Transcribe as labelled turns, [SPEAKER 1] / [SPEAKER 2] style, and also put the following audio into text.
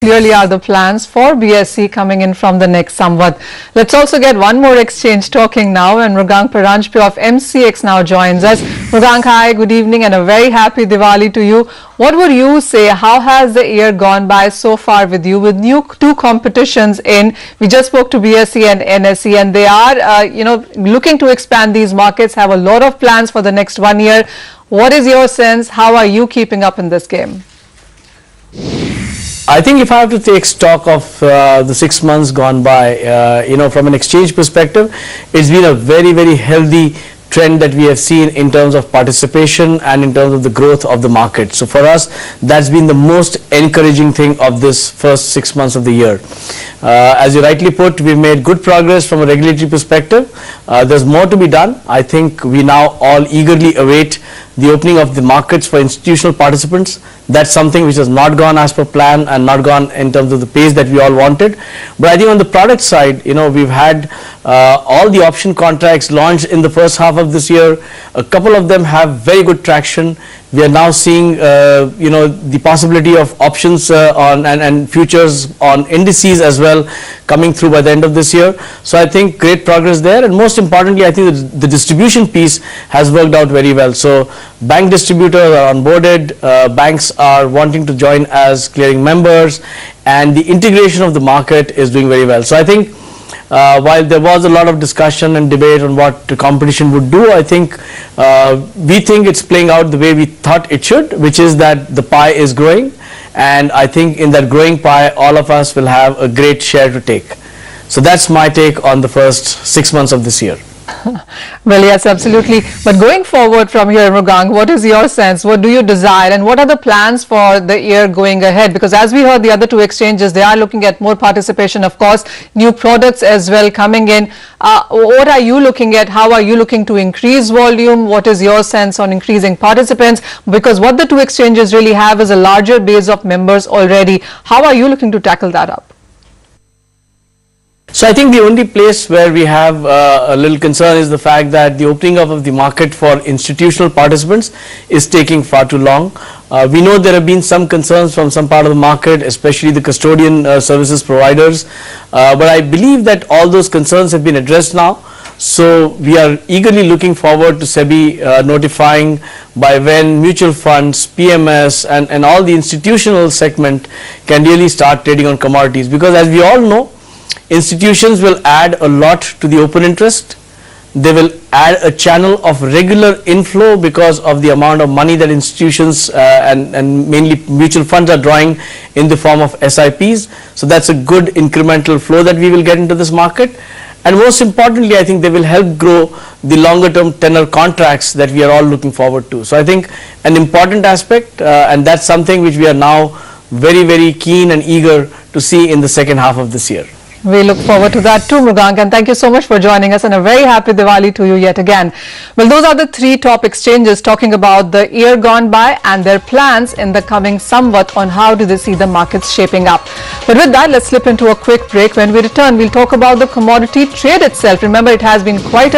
[SPEAKER 1] clearly are the plans for BSE coming in from the next Samvat. Let's also get one more exchange talking now, and Mrugank Paranjpe of MCX now joins us. Mrugank, hi, good evening and a very happy Diwali to you. What would you say, how has the year gone by so far with you, with two competitions in? We just spoke to BSE and NSE, and they are looking to expand these markets, have a lot of plans for the next 1 year. What is your sense? How are you keeping up in this game?
[SPEAKER 2] I think if I have to take stock of the 6 months gone by, from an exchange perspective, it's been a very, very healthy trend that we have seen in terms of participation and in terms of the growth of the market. So for us, that's been the most encouraging thing of this first 6 months of the year. As you rightly put, we've made good progress from a regulatory perspective. There's more to be done. I think we now all eagerly await the opening of the markets for institutional participants. That's something which has not gone as per plan and not gone in terms of the pace that we all wanted. But I think on the product side, we've had all the option contracts launched in the first half of this year. A couple of them have very good traction. We are now seeing, the possibility of options and futures on indices as well coming through by the end of this year. So I think great progress there, and most importantly, I think the distribution piece has worked out very well. So bank distributors are onboarded, banks are wanting to join as clearing members, and the integration of the market is doing very well. So I think while there was a lot of discussion and debate on what the competition would do, I think we think it's playing out the way we thought it should, which is that the pie is growing, and I think in that growing pie, all of us will have a great share to take. So that's my take on the first 6 months of this year.
[SPEAKER 1] Well, yes, absolutely. But going forward from here, Mrugank, what is your sense? What do you desire, and what are the plans for the year going ahead? Because as we heard, the other two exchanges, they are looking at more participation, of course, new products as well coming in. What are you looking at? How are you looking to increase volume? What is your sense on increasing participants? Because what the two exchanges really have is a larger base of members already. How are you looking to tackle that up?
[SPEAKER 2] So I think the only place where we have a little concern is the fact that the opening up of the market for institutional participants is taking far too long. We know there have been some concerns from some part of the market, especially the custodian services providers, but I believe that all those concerns have been addressed now. So we are eagerly looking forward to SEBI notifying by when mutual funds, PMS and all the institutional segment can really start trading on commodities, because as we all know, institutions will add a lot to the open interest. They will add a channel of regular inflow because of the amount of money that institutions and mainly mutual funds are drawing in the form of SIPs. So that's a good incremental flow that we will get into this market. And most importantly, I think they will help grow the longer term tenor contracts that we are all looking forward to. So I think an important aspect, and that's something which we are now very, very keen and eager to see in the second half of this year.
[SPEAKER 1] We look forward to that too, Mrugank, and thank you so much for joining us, and a very happy Diwali to you yet again. Well, those are the three top exchanges talking about the year gone by and their plans in the coming Samvat on how do they see the markets shaping up. But with that, let's slip into a quick break. When we return, we'll talk about the commodity trade itself. Remember, it has been quite a